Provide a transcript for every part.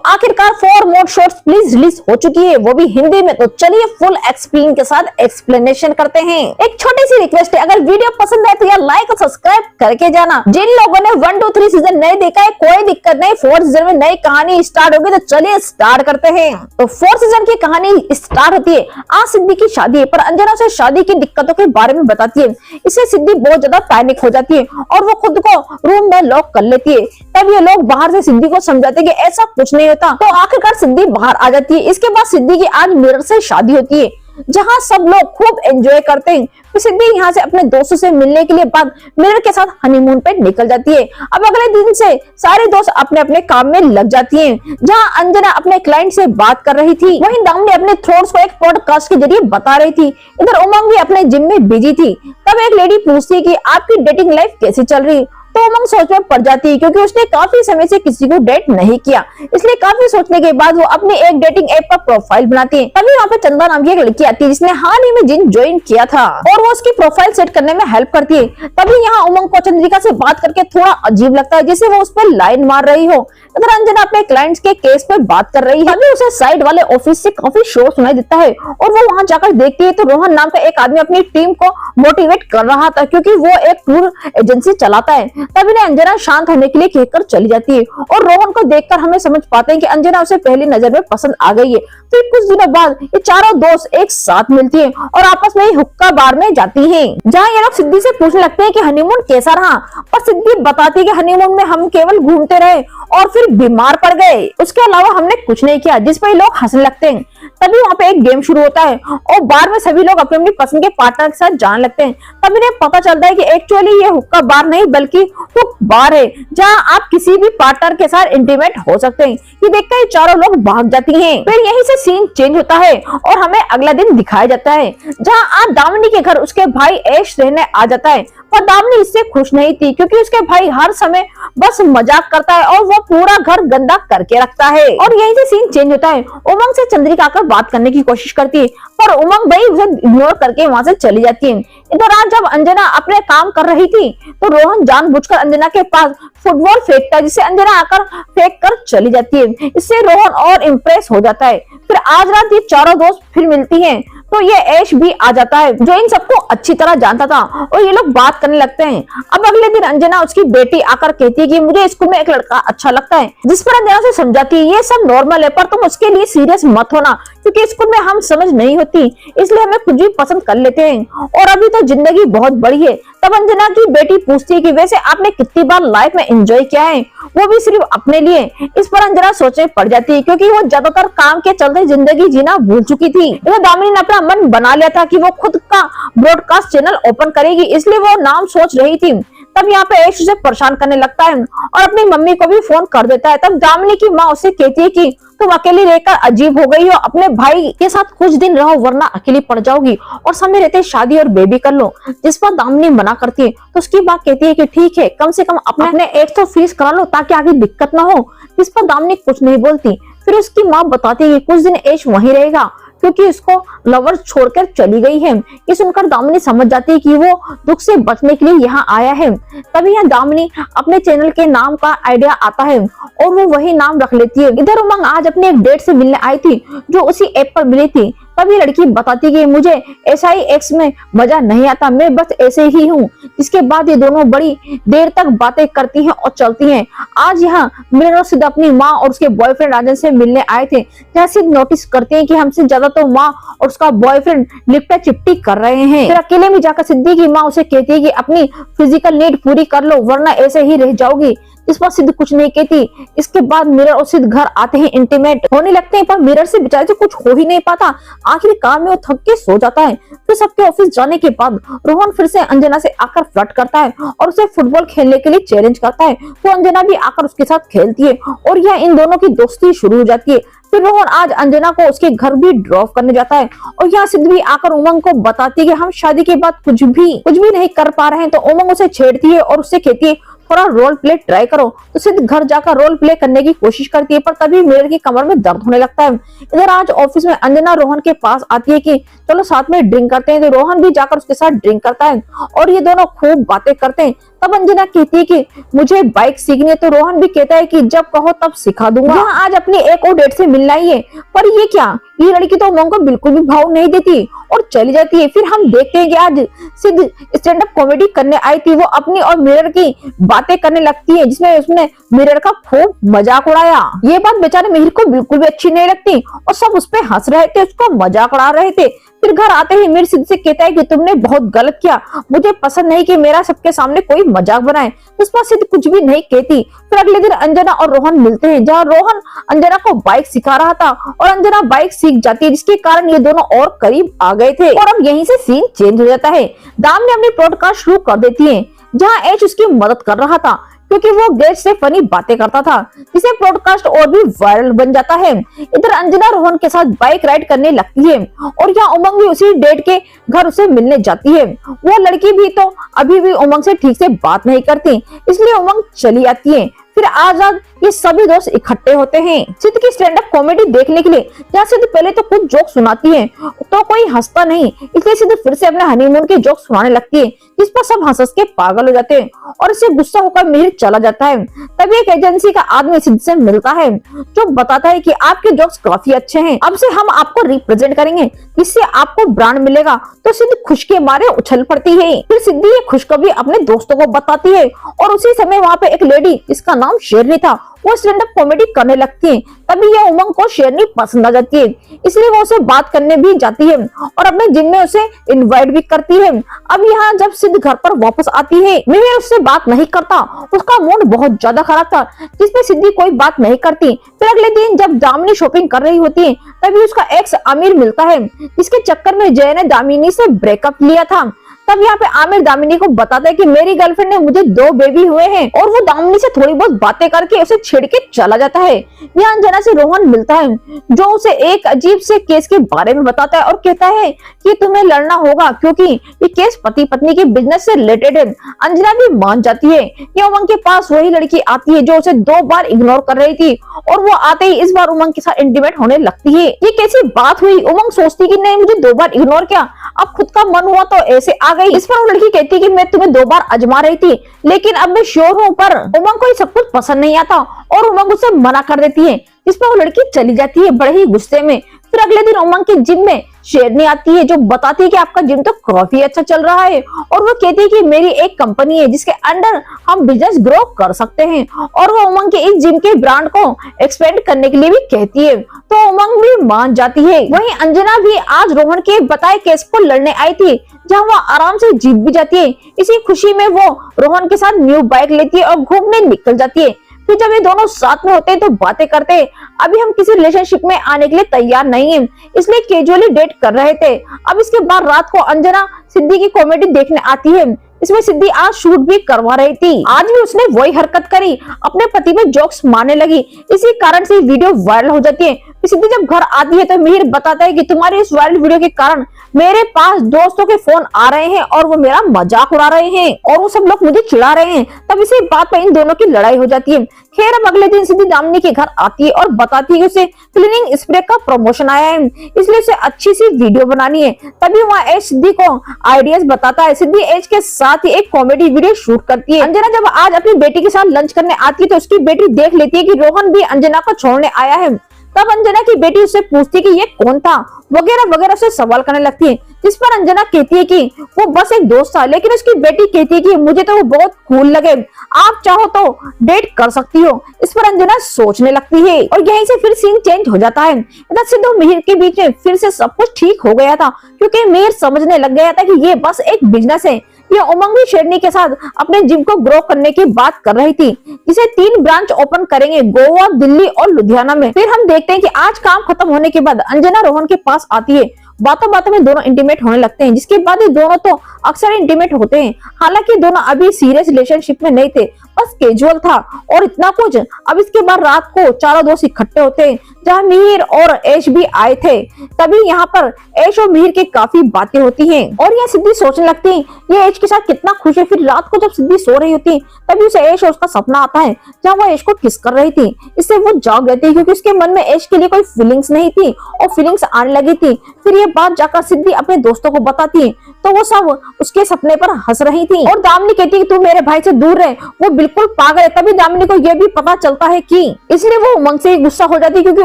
आखिरकार 4 मोर shorts please release हो चुकी है, वो भी हिंदी में। तो चलिए फुल एक्सप्लेन के साथ एक्सप्लेनेशन करते हैं। एक छोटी सी रिक्वेस्ट है, अगर वीडियो पसंद है तो यार लाइक और सब्सक्राइब करके जाना। जिन लोगों ने 1, 2, 3 सीजन नहीं देखा है कोई दिक्कत नहीं, 4th सीजन में नई कहानी स्टार्ट होगी। तो चलिए स्टार्ट करते हैं। तो 4th सीजन की कहानी स्टार्ट होती है। आज सिद्धि की शादी है, पर अंजना उसे शादी की दिक्कतों के बारे में बताती है। इससे सिद्धि बहुत ज्यादा पैनिक हो जाती है और वो खुद को रूम में लॉक कर लेती है। तब ये लोग बाहर से सिद्धि को समझाते हैं कि ऐसा कुछ नहीं होता। तो आखिरकार सिद्धि बाहर आ जाती है। इसके बाद सिद्धि की आज मिरर से शादी होती है, जहां सब लोग खूब एंजॉय करते हैं। तो सिद्धि यहाँ से अपने दोस्तों से मिलने के लिए बाद मिरर के साथ हनीमून पे निकल जाती है। अब अगले दिन से सारे दोस्त अपने अपने काम में लग जाती हैं। जहाँ अंजना अपने क्लाइंट से बात कर रही थी, वहीं दामिनी अपने थॉट्स को एक पॉडकास्ट के जरिए बता रही थी। इधर उमंग भी अपने जिम में बिजी थी। तब एक लेडी पूछती है कि आपकी डेटिंग लाइफ कैसी चल रही। तो उमंग सोच में पड़ जाती है, क्योंकि उसने काफी समय से किसी को डेट नहीं किया। इसलिए काफी सोचने के बाद वो अपनी एक डेटिंग ऐप पर प्रोफाइल बनाती है। तभी वहाँ पे चंदा नाम की एक लड़की आती है, जिसने हाल ही में जिम ज्वाइन किया था और वो उसकी प्रोफाइल सेट करने में हेल्प करती है। तभी यहाँ उमंग को चंद्रिका से बात करके थोड़ा अजीब लगता है, जैसे वो उस पर लाइन मार रही हो। अगर अंजना अपने क्लाइंट्स के केस पे बात कर रही है, तभी उसे साइड वाले ऑफिस से काफी शोर सुनाई देता है और वो वहाँ जाकर देखती है तो रोहन नाम का एक आदमी अपनी टीम को मोटिवेट कर रहा था, क्योंकि वो एक टूर एजेंसी चलाता है। तभी अंजना शांत होने के लिए कहकर चली जाती है और रोहन को देखकर हमें समझ पाते हैं कि अंजना उसे पहली नजर में पसंद आ गई है। फिर कुछ दिनों बाद ये चारों दोस्त एक साथ मिलती हैं और आपस में ही हुक्का बार में जाती हैं, जहाँ ये लोग सिद्धि से पूछने लगते हैं कि हनीमून कैसा रहा। पर सिद्धि बताती है कि हनीमून में हम केवल घूमते रहे और फिर बीमार पड़ गए, उसके अलावा हमने कुछ नहीं किया। जिस पर लोग हंसने लगते हैं। तभी वहाँ पे एक गेम शुरू होता है और बार में सभी लोग अपनी अपनी पसंद के पार्टनर के साथ जाने लगते हैं। तभी इन्हें पता चलता है कि एक्चुअली ये हुक्का बार नहीं बल्कि हुक बार है, जहाँ आप किसी भी पार्टनर के साथ इंटीमेट हो सकते हैं। ये देखकर ये चारों लोग भाग जाती हैं। फिर यहीं से सीन चेंज होता है और हमें अगला दिन दिखाया जाता है, जहाँ आज दामिनी के घर उसके भाई ऐश रहने आ जाता है। पर दामिनी इससे खुश नहीं थी, क्योंकि उसके भाई हर समय बस मजाक करता है और वो पूरा घर गंदा करके रखता है। और यहीं से सीन चेंज होता है। उमंग से चंद्रिका आकर बात करने की कोशिश करती है, पर उमंग भाई उसे इग्नोर करके वहां से चली जाती है। इधर आज जब अंजना अपने काम कर रही थी तो रोहन जानबूझकर अंजना के पास फुटबॉल फेंकता है, जिसे अंजना आकर फेंक कर चली जाती है। इससे रोहन और इम्प्रेस हो जाता है। फिर आज रात ये चारों दोस्त फिर मिलती हैं, तो ये ऐश भी आ जाता है, जो इन सबको अच्छी तरह जानता था, और ये लोग बात करने लगते हैं। अब अगले दिन अंजना उसकी बेटी आकर कहती है कि मुझे स्कूल में एक लड़का अच्छा लगता है, जिस पर अंजना से समझाती है ये सब नॉर्मल है, पर तुम उसके लिए सीरियस मत होना, क्योंकि स्कूल में हम समझ नहीं होती, इसलिए हमें कुछ भी पसंद कर लेते हैं और अभी तो जिंदगी बहुत बड़ी है। तब अंजना की बेटी पूछती है कि वैसे आपने कितनी बार लाइफ में एंजॉय किया है, वो भी सिर्फ अपने लिए। इस पर अंजना सोचने पड़ जाती है, क्योंकि वो ज्यादातर काम के चलते जिंदगी जीना भूल चुकी थी। दामिनी ने अपना मन बना लिया था कि वो खुद का ब्रॉडकास्ट चैनल ओपन करेगी, इसलिए वो नाम सोच रही थी। तब यहाँ पे ऐश उसे परेशान करने लगता है और अपनी मम्मी को भी फोन कर देता है। तब दामिनी की माँ उसे कहती है कि तुम अकेली रहकर अजीब हो गई हो, अपने भाई के साथ कुछ दिन रहो वरना अकेली पड़ जाओगी और समय रहते शादी और बेबी कर लो। जिस पर दामिनी मना करती है तो उसकी माँ कहती है कि ठीक है, कम से कम अपने एक तो फीस करा लो ताकि आगे दिक्कत ना हो। जिस पर दामिनी कुछ नहीं बोलती। फिर उसकी माँ बताती है कि कुछ दिन ऐश वहीं रहेगा, क्योंकि उसको लवर छोड़कर चली गई है। ये सुनकर दामिनी समझ जाती है कि वो दुख से बचने के लिए यहाँ आया है। तभी यहाँ दामिनी अपने चैनल के नाम का आइडिया आता है और वो वही नाम रख लेती है। इधर उमंग आज अपने एक डेट से मिलने आई थी, जो उसी ऐप पर मिली थी। तभी लड़की बताती कि मुझे SIX में मजा नहीं आता, मैं बस ऐसे ही हूँ। इसके बाद ये दोनों बड़ी देर तक बातें करती हैं और चलती हैं। आज यहाँ मिलन और सिद्ध अपनी माँ और उसके बॉयफ्रेंड राजन से मिलने आए थे। जहाँ सिद्ध नोटिस करते हैं कि हमसे ज्यादा तो माँ और उसका बॉयफ्रेंड लिपटा चिपटी कर रहे हैं। फिर अकेले में जाकर सिद्धि की माँ उसे कहती है कि अपनी फिजिकल नीड पूरी कर लो वरना ऐसे ही रह जाओगी। इस पर सिद्ध कुछ नहीं कहती। इसके बाद मिरर और सिद्ध घर आते हैं, इंटीमेट होने लगते हैं, पर मिरर से बेचारे से कुछ हो ही नहीं पाता। आखिरकार में वो थक के सो जाता है। फिर सबके ऑफिस जाने के बाद रोहन फिर से अंजना से आकर फ्लर्ट करता है और उसे फुटबॉल खेलने के लिए चैलेंज करता है। तो अंजना भी आकर उसके साथ खेलती है और यह इन दोनों की दोस्ती शुरू हो जाती है। फिर रोहन आज अंजना को उसके घर भी ड्रॉप करने जाता है और यहाँ सिद्ध भी आकर उमंग को बताती है कि हम शादी के बाद कुछ भी नहीं कर पा रहे हैं। तो उमंग उसे छेड़ती है और उससे कहती है थोड़ा रोल प्ले ट्राई करो। तो सिद्ध घर जाकर रोल प्ले करने की कोशिश करती है, पर तभी मीरर की कमर में दर्द होने लगता है। इधर आज ऑफिस में अंजना रोहन के पास आती है कि चलो साथ में ड्रिंक करते हैं, तो रोहन भी जाकर उसके साथ ड्रिंक करता है और ये दोनों खूब बातें करते हैं। तब अंजना कहती है कि मुझे बाइक सीखनी है, तो रोहन भी कहता है कि जब कहो तब सिखा दूंगा। आज अपनी एक और डेट से मिलना ही है, पर ये क्या, ये लड़की तो उमंग को बिल्कुल भी भाव नहीं देती और चली जाती है। फिर हम देखते हैं कि आज सिद्ध स्टैंड अप कॉमेडी करने आई थी। वो अपनी और मिरर की बातें करने लगती है, जिसमें उसने मिरर का खूब मजाक उड़ाया। ये बात बेचारे मिहिर को बिल्कुल भी अच्छी नहीं लगती और सब उस पर हंस रहे थे, उसको मजाक उड़ा रहे थे। फिर घर आते ही मिहिर सिद्ध से कहता है कि तुमने बहुत गलत किया, मुझे पसंद नहीं कि मेरा सबके सामने कोई मजाक बनाए। इस पर सिद्ध कुछ भी नहीं कहती। फिर अगले दिन अंजना और रोहन मिलते हैं, जहाँ रोहन अंजना को बाइक सिखा रहा था और अंजना बाइक सीख जाती है, जिसके कारण ये दोनों और करीब आ गए थे। और अब यहीं से सीन चेंज हो जाता है। दामिनी अपनी पॉडकास्ट शुरू कर देती है, जहाँ एच उसकी मदद कर रहा था क्योंकि वो गेस्ट से फनी बातें करता था, जिसे पॉडकास्ट और भी वायरल बन जाता है। इधर अंजना रोहन के साथ बाइक राइड करने लगती है और यहाँ उमंग भी उसी डेट के घर उसे मिलने जाती है। वो लड़की भी तो अभी भी उमंग से ठीक से बात नहीं करती, इसलिए उमंग चली आती है। फिर आजाद ये सभी दोस्त इकट्ठे होते हैं सिद्ध की स्टैंड अप कॉमेडी देखने के लिए, जहाँ सिद्ध पहले तो कुछ जोक सुनाती है तो कोई हंसता नहीं, इसलिए सिद्ध फिर से अपने हनीमून के जोक सुनाने लगती है, जिस पर सब हंस के पागल हो जाते हैं और इससे गुस्सा होकर मिहिर चला जाता है। तभी एक एजेंसी का आदमी सिद्ध से मिलता है, जो बताता है कि आपके जोक्स काफी अच्छे हैं, अब से हम आपको रिप्रेजेंट करेंगे, जिससे आपको ब्रांड मिलेगा। तो सिद्ध खुश के मारे उछल पड़ती है। फिर सिद्ध ये खुशखबरी अपने दोस्तों को बताती है और उसी समय वहाँ पे एक लेडी जिसका नाम शेरनी था, वो स्टैंड अप कॉमेडी करने लगती है। तभी यह उमंग को शेरनी पसंद आ जाती है, इसलिए वो उसे बात करने भी जाती है और अपने जिम में उसे इनवाइट भी करती है। अब यहाँ जब सिद्ध घर पर वापस आती है, मिहिर उससे बात नहीं करता, उसका मूड बहुत ज्यादा खराब था, जिसमें सिद्धि कोई बात नहीं करती। फिर अगले दिन जब दामिनी शॉपिंग कर रही होती है, तभी उसका एक्स आमिर मिलता है, जिसके चक्कर में जय ने दामिनी से ब्रेकअप लिया था। तब यहाँ पे आमिर दामिनी को बताता है कि मेरी गर्लफ्रेंड ने मुझे 2 बेबी हुए हैं और वो दामिनी से थोड़ी बहुत बातें करके उसे छेड़ के चला जाता है। यहाँ अंजना से रोहन मिलता है, जो उसे एक अजीब से केस के बारे में बताता है और कहता है कि तुम्हें लड़ना होगा क्योंकि ये केस पति पत्नी के बिजनेस से रिलेटेड है। अंजना भी मान जाती है। ये उमंग के पास वही लड़की आती है जो उसे 2 बार इग्नोर कर रही थी और वो आते ही इस बार उमंग के साथ इंटीमेट होने लगती है। ये कैसी बात हुई? उमंग सोचती कि नहीं, मुझे 2 बार इग्नोर किया, अब खुद का मन हुआ तो ऐसे आ गई। इस पर वो लड़की कहती है कि मैं तुम्हें 2 बार आजमा रही थी, लेकिन अब मैं श्योर हूँ। पर उमंग को ये सब कुछ पसंद नहीं आता और उमंग उसे मना कर देती है, जिस पर वो लड़की चली जाती है बड़े ही गुस्से में। फिर अगले दिन उमंग के जिम में शेरनी आती है, जो बताती है कि आपका जिम तो काफी अच्छा चल रहा है और वो कहती है कि मेरी एक कंपनी है जिसके अंडर हम बिजनेस ग्रो कर सकते हैं और वो उमंग के इस जिम के ब्रांड को एक्सपेंड करने के लिए भी कहती है। तो उमंग भी मान जाती है। वहीं अंजना भी आज रोहन के बताए केस को लड़ने आई थी, जहाँ वो आराम से जीत भी जाती है। इसी खुशी में वो रोहन के साथ न्यू बाइक लेती है और घूमने निकल जाती है। फिर जब ये दोनों साथ में होते हैं तो बातें करते हैं। अभी हम किसी रिलेशनशिप में आने के लिए तैयार नहीं है, इसलिए कैजुअली डेट कर रहे थे। अब इसके बाद रात को अंजना सिद्धि की कॉमेडी देखने आती है। इसमें सिद्धि आज शूट भी करवा रही थी। आज भी उसने वही हरकत करी, अपने पति में जोक्स मारने लगी। इसी कारण से वीडियो वायरल हो जाती है। सिद्धि जब घर आती है तो मिहिर बताता है कि तुम्हारी इस वायरल वीडियो के कारण मेरे पास दोस्तों के फोन आ रहे हैं और वो मेरा मजाक उड़ा रहे हैं और वो सब लोग मुझे चिढ़ा रहे हैं। तब इसी बात पर इन दोनों की लड़ाई हो जाती है। खैर अब अगले दिन सिद्धि दामिनी के घर आती है और बताती है कि उसे क्लीनिंग स्प्रे का प्रमोशन आया है, इसलिए उसे अच्छी सी वीडियो बनानी है। तभी वहाँ एच सिद्धि को आइडियाज बताता है। सिद्धि एच के साथ ही एक कॉमेडी वीडियो शूट करती है। अंजना जब आज अपनी बेटी के साथ लंच करने आती है तो उसकी बेटी देख लेती है कि रोहन भी अंजना को छोड़ने आया है। तब अंजना की बेटी उससे पूछती है कि ये कौन था, वगैरह वगैरह से सवाल करने लगती है, जिस पर अंजना कहती है कि वो बस एक दोस्त था। लेकिन उसकी बेटी कहती है कि मुझे तो वो बहुत कूल लगे, आप चाहो तो डेट कर सकती हो। इस पर अंजना सोचने लगती है और यहीं से फिर सीन चेंज हो जाता है। इधर सिद्धू मिहिर के बीच में फिर से सब कुछ ठीक हो गया था, क्योंकि मिहिर समझने लग गया था कि ये बस एक बिजनेस है। ये उमंग भी शेरनी के साथ अपने जिम को ग्रो करने की बात कर रही थी, जिसे 3 ब्रांच ओपन करेंगे, गोवा, दिल्ली और लुधियाना में। फिर हम देखते हैं कि आज काम खत्म होने के बाद अंजना रोहन के पास आती है बातों बातों में दोनों इंटीमेट होने लगते हैं, जिसके बाद ये दोनों तो अक्सर इंटीमेट होते हैं। हालांकि दोनों अभी सीरियस रिलेशनशिप में नहीं थे, बस कैजुअल था और इतना कुछ। अब इसके बाद रात को चारों दोस्त इकट्ठे होते हैं, जहाँ मिहिर और ऐश भी आए थे। तभी यहाँ पर ऐश और मिहिर की काफी बातें होती हैं और यह सिद्धि सोचने लगती है ये ऐश के साथ कितना खुश है। फिर रात को जब सिद्धि सो रही होती है, तभी उसे ऐश और उसका सपना आता है, जहाँ वो ऐश को किस कर रही थी। इससे वो जाग रहती है, क्योंकि उसके मन में ऐश के लिए कोई फीलिंग्स नहीं थी और फीलिंग्स आने लगी थी। फिर ये बात जाकर सिद्धि अपने दोस्तों को बताती है, तो वो सब उसके सपने पर हंस रही थी और दामिनी कहती है कि तू मेरे भाई से दूर रहे, वो बिल्कुल पागल है। तभी दामिनी को यह भी पता चलता है कि इसलिए वो उमंग से गुस्सा हो जाती है, क्योंकि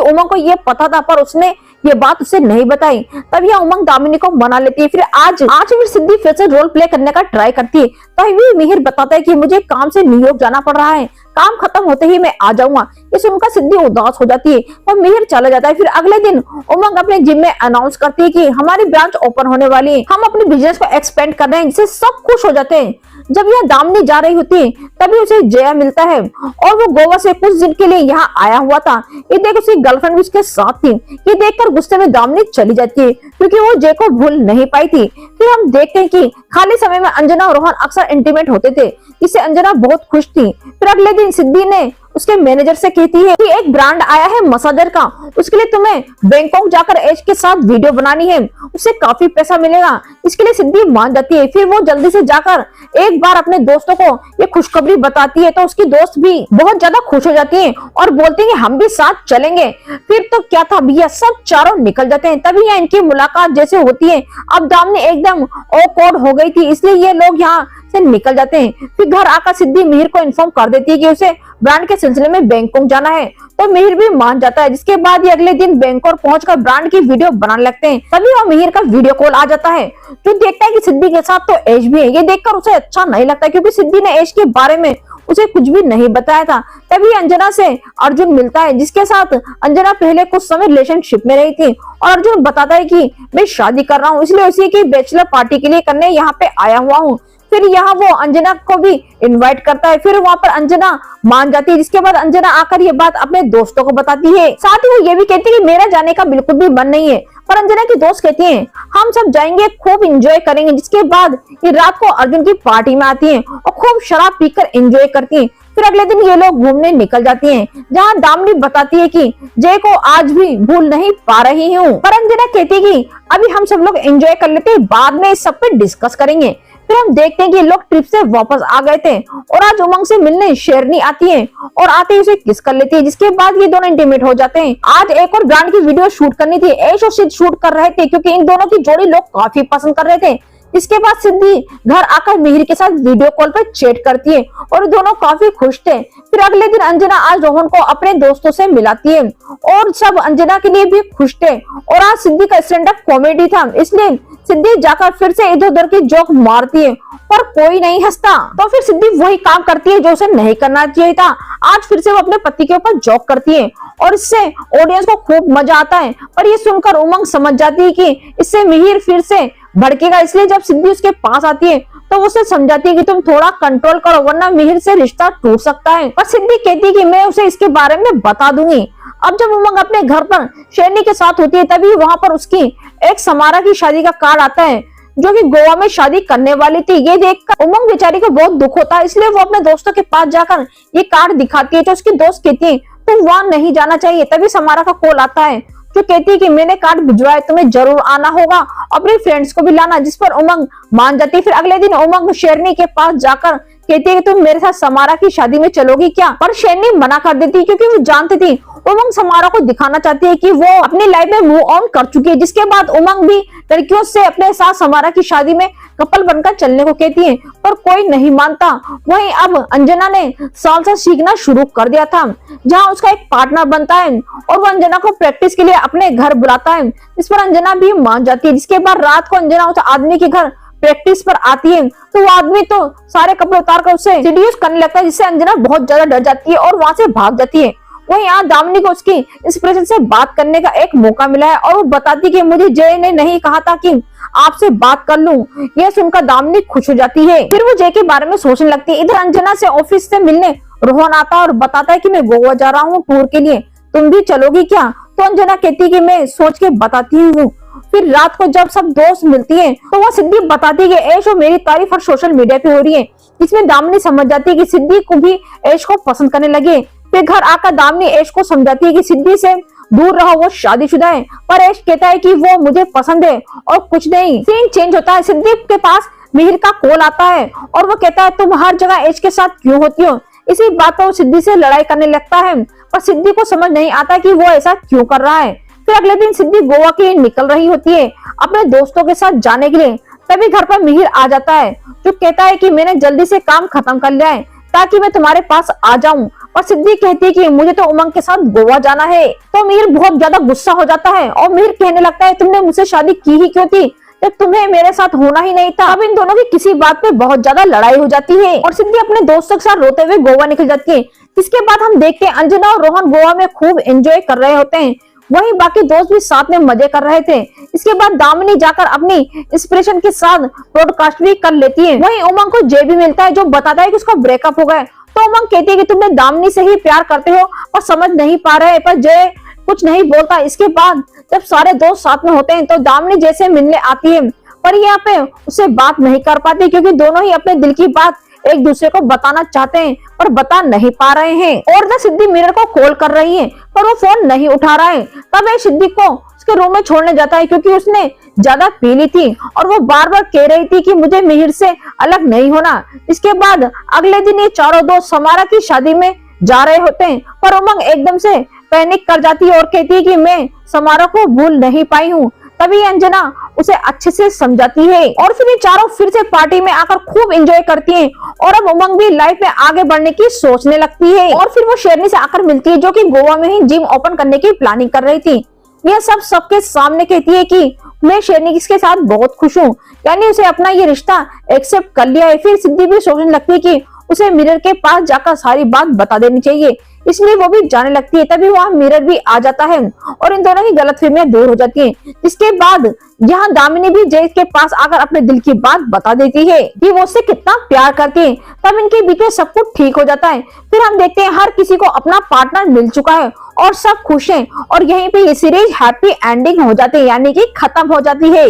उमंग को यह पता था पर उसने ये बात उसे नहीं बताई। तब यह उमंग दामिनी को मना लेती है। फिर आज फिर सिद्धि फिर से रोल प्ले करने का ट्राई करती है। तभी मिहिर बताता है कि मुझे काम से न्यूयॉर्क जाना पड़ रहा है, काम खत्म होते ही मैं आ जाऊंगा। ये सुनकर सिद्धि उदास हो जाती है और मिहिर चला जाता है। फिर अगले दिन उमंग अपने जिम में अनाउंस करती है कि हमारी ब्रांच ओपन होने वाली है, हम अपने बिजनेस को एक्सपेंड कर रहे हैं, जिससे सब खुश हो जाते हैं। जब यह दामिनी जा रही होती है, तभी उसे जया मिलता है और वो गोवा से कुछ दिन के लिए यहाँ आया हुआ था। ये देख उसकी गर्लफ्रेंड भी उसके साथ थी। ये देखकर गुस्से में दामिनी चली जाती है, क्योंकि वो जय को भूल नहीं पाई थी। फिर हम देखते हैं कि खाली समय में अंजना और रोहन अक्सर इंटीमेट होते थे, इससे अंजना बहुत खुश थी। फिर अगले दिन सिद्धि ने उसके मैनेजर से कहती है कि एक ब्रांड आया है मसाजर का, उसके लिए तुम्हें बैंकॉक जाकर ऐश के साथ वीडियो बनानी है, उससे काफी पैसा मिलेगा। इसके लिए सिद्धि मान जाती है। फिर वो जल्दी से जाकर एक बार अपने दोस्तों को ये खुशखबरी बताती है, तो उसकी दोस्त भी बहुत ज्यादा खुश हो जाती है और बोलती है कि हम भी साथ चलेंगे। फिर तो क्या था भैया, सब चारों निकल जाते हैं। तभी यहाँ इनकी मुलाकात जैसे होती है। अब दामिनी एकदम ऑकवर्ड हो गई थी, इसलिए ये लोग यहाँ से निकल जाते हैं। फिर घर आकर सिद्धि मिहिर को इन्फॉर्म कर देती है कि उसे ब्रांड के सिलसिले में बैंकॉक जाना है, तो मिहिर भी मान जाता है। जिसके बाद ये अगले दिन बैंकॉक पहुंचकर ब्रांड की वीडियो बनाने लगते हैं। तभी वह मिहिर का वीडियो कॉल आ जाता है, जो देखता है कि सिद्धि के साथ तो ऐश भी है। ये देखकर उसे अच्छा नहीं लगता, क्योंकि सिद्धि ने ऐश के बारे में उसे कुछ भी नहीं बताया था। तभी अंजना से अर्जुन मिलता है, जिसके साथ अंजना पहले कुछ समय रिलेशनशिप में रही थी। और अर्जुन बताता है कि मैं शादी कर रहा हूँ, इसलिए उसी की बैचलर पार्टी के लिए करने यहाँ पे आया हुआ हूँ। फिर यहाँ वो अंजना को भी इनवाइट करता है। फिर वहाँ पर अंजना मान जाती है, जिसके बाद अंजना आकर ये बात अपने दोस्तों को बताती है। साथ ही वो ये भी कहती है कि मेरा जाने का बिल्कुल भी मन नहीं है, पर अंजना की दोस्त कहती हैं हम सब जाएंगे, खूब एंजॉय करेंगे। जिसके बाद ये रात को अर्जुन की पार्टी में आती हैं और खूब शराब पीकर एंजॉय करती हैं। फिर अगले दिन ये लोग घूमने निकल जाती हैं, जहाँ दामिनी बताती है कि जय को आज भी भूल नहीं पा रही हूँ। पर अंजना कहती है कि अभी हम सब लोग एंजॉय कर लेते हैं, बाद में इस सब पे डिस्कस करेंगे। फिर हम देखते हैं कि लोग ट्रिप से वापस आ गए थे और आज उमंग से मिलने शेरनी आती है और आते ही उसे किस कर लेती है। जिसके बाद ये दोनों इंटीमेट हो जाते हैं। आज एक और ब्रांड की वीडियो शूट करनी थी, ऐश और सिद्ध शूट कर रहे थे, क्योंकि इन दोनों की जोड़ी लोग काफी पसंद कर रहे थे। इसके बाद सिद्धि घर आकर मिहिर के साथ वीडियो कॉल पर चैट करती है और दोनों काफी खुश थे। फिर अगले दिन अंजना आज रोहन को अपने दोस्तों से मिलाती है और सब अंजना के लिए भी खुश थे। और आज सिद्धि का स्टैंड अप कॉमेडी था, इसलिए सिद्धि जाकर फिर से इधर उधर की जोक मारती है पर कोई नहीं हंसता। तो फिर सिद्धि वही काम करती है जो उसे नहीं करना चाहिए था। आज फिर से वो अपने पति के ऊपर जोक करती है और इससे ऑडियंस को खूब मजा आता है। पर ये सुनकर उमंग समझ जाती है कि इससे मिहिर फिर से भड़केगा, इसलिए जब सिद्धि उसके पास आती है तो उसे समझाती है कि तुम थोड़ा कंट्रोल करो, वरना मिहिर से रिश्ता टूट सकता है। पर सिद्धि कहती है कि मैं उसे इसके बारे में बता दूंगी। अब जब उमंग अपने घर पर शेरनी के साथ होती है, तभी वहां पर उसकी एक समारा की शादी का कार्ड आता है, जो कि गोवा में शादी करने वाली थी। ये देखकर उमंग बेचारी को बहुत दुख होता है, इसलिए वो अपने दोस्तों के पास जाकर ये कार्ड दिखाती है। तो उसकी दोस्त कहती है तुम वहां नहीं जाना चाहिए। तभी समारा का कॉल आता है, जो कहती है कि मैंने कार्ड भिजवाया, तुम्हें जरूर आना होगा, अपने फ्रेंड्स को भी लाना। जिस पर उमंग मान जाती है। फिर अगले दिन उमंग शेरनी के पास जाकर कहती है कि तुम मेरे साथ समारा की शादी में चलोगी क्या? पर शेरनी मना कर देती है, क्योंकि वो जानती थी उमंग समारा को दिखाना चाहती है कि वो अपनी लाइफ में मूव ऑन कर चुकी है। जिसके बाद उमंग भी लड़कियों से अपने साथ समारा की शादी में कपल बनकर चलने को कहती है, पर कोई नहीं मानता। वहीं अब अंजना ने सालसा सीखना शुरू कर दिया था, जहां उसका एक पार्टनर बनता है और वो अंजना को प्रैक्टिस के लिए अपने घर बुलाता है। इस पर अंजना भी मान जाती है। जिसके बाद रात को अंजना उस आदमी के घर प्रैक्टिस पर आती है, तो वो आदमी तो सारे कपड़े उतार कर उसे सीड्यूस करने लगता है, जिससे अंजना बहुत ज्यादा डर जाती है और वहां से भाग जाती है। वहीं यहाँ दामिनी को उसकी इंस्पिरेशन से बात करने का एक मौका मिला है और वो बताती कि मुझे जय ने नहीं कहा था कि आपसे बात कर लूं। यह सुनकर दामिनी खुश हो जाती है। फिर वो जय के बारे में सोचने लगती है। इधर अंजना से ऑफिस से मिलने रोहन आता है और बताता है कि मैं गोवा जा रहा हूँ टूर के लिए, तुम भी चलोगी क्या? तो अंजना कहती है कि मैं सोच के बताती हूँ। फिर रात को जब सब दोस्त मिलती हैं तो वो सिद्धि बताती है कि ऐश और मेरी तारीफ हर सोशल मीडिया पे हो रही है। इसमें दामिनी समझ जाती है कि सिद्धि को भी ऐश को पसंद करने लगे। फिर घर आकर दामिनी ऐश को समझाती है कि सिद्धि से दूर रहो, वो शादीशुदा है। पर ऐश कहता है कि वो मुझे पसंद है और कुछ नहीं। सीन चेंज होता है, सिद्धि के पास मिहिर का कॉल आता है और वो कहता है तुम हर जगह ऐश के साथ क्यों होती हो। इसी बात पर वो सिद्धि से लड़ाई करने लगता है, पर सिद्धि को समझ नहीं आता कि वो ऐसा क्यों कर रहा है। फिर अगले दिन सिद्धि गोवा के लिए निकल रही होती है अपने दोस्तों के साथ जाने के लिए। तभी घर पर मिहिर आ जाता है जो कहता है कि मैंने जल्दी से काम खत्म कर लिया है ताकि मैं तुम्हारे पास आ जाऊं। और सिद्धि कहती है कि मुझे तो उमंग के साथ गोवा जाना है। तो मिहिर बहुत ज्यादा गुस्सा हो जाता है और मिहिर कहने लगता है तुमने मुझसे शादी की ही क्यों थी जब तुम्हें मेरे साथ होना ही नहीं था। अब इन दोनों की किसी बात पे बहुत ज्यादा लड़ाई हो जाती है और सिद्धि अपने दोस्तों के साथ रोते हुए गोवा निकल जाती है। इसके बाद हम देखते हैं अंजना और रोहन गोवा में खूब एंजॉय कर रहे होते हैं, वहीं बाकी दोस्त भी साथ में मजे कर रहे थे। इसके बाद दामिनी जाकर अपनी इंस्पिरेशन के साथ ब्रॉडकास्ट भी कर लेती है। वहीं उमंग को जय भी मिलता है जो बताता है कि उसका ब्रेकअप हो गया। तो उमंग कहती है कि तुमने दामिनी से ही प्यार करते हो और समझ नहीं पा रहे, पर जय कुछ नहीं बोलता। इसके बाद जब सारे दोस्त साथ में होते हैं तो दामिनी जैसे मिलने आती है, पर यहाँ पे उससे बात नहीं कर पाती क्योंकि दोनों ही अपने दिल की बात एक दूसरे को बताना चाहते हैं पर बता नहीं पा रहे हैं। और ना सिद्धि मिरर को कॉल कर रही है पर वो फोन नहीं उठा रहा है। तब ये सिद्धि को उसके रूम में छोड़ने जाता है क्योंकि उसने ज्यादा पी ली थी और वो बार बार कह रही थी कि मुझे मिहिर से अलग नहीं होना। इसके बाद अगले दिन ये चारों दोस्त समारा की शादी में जा रहे होते हैं, पर उमंग एकदम से पैनिक कर जाती है और कहती है कि मैं समारा को भूल नहीं पाई हूँ। तभी अंजना उसे अच्छे से समझाती है और फिर ये चारों फिर से पार्टी में आकर खूब एंजॉय करती हैं और अब उमंग भी लाइफ में आगे बढ़ने की सोचने लगती है। और फिर वो शेरनी से आकर मिलती है जो कि गोवा में ही जिम ओपन करने की प्लानिंग कर रही थी। यह सब सबके सामने कहती है कि मैं शेरनी के साथ बहुत खुश हूँ, यानी उसे अपना ये रिश्ता एक्सेप्ट कर लिया है। फिर सिद्धि भी सोचने लगती है कि उसे मिरर के पास जाकर सारी बात बता देनी चाहिए, इसलिए वो भी जाने लगती है। तभी वहाँ मिरर भी आ जाता है और इन दोनों की गलतफहमियां दूर हो जाती हैं। इसके बाद यहाँ दामिनी भी जय के पास आकर अपने दिल की बात बता देती है कि वो उससे कितना प्यार करती है। तब इनके बीच में सब कुछ ठीक हो जाता है। फिर हम देखते हैं हर किसी को अपना पार्टनर मिल चुका है और सब खुश हैं और यहीं पे ये सीरीज हैप्पी एंडिंग हो जाती है, यानी कि खत्म हो जाती है।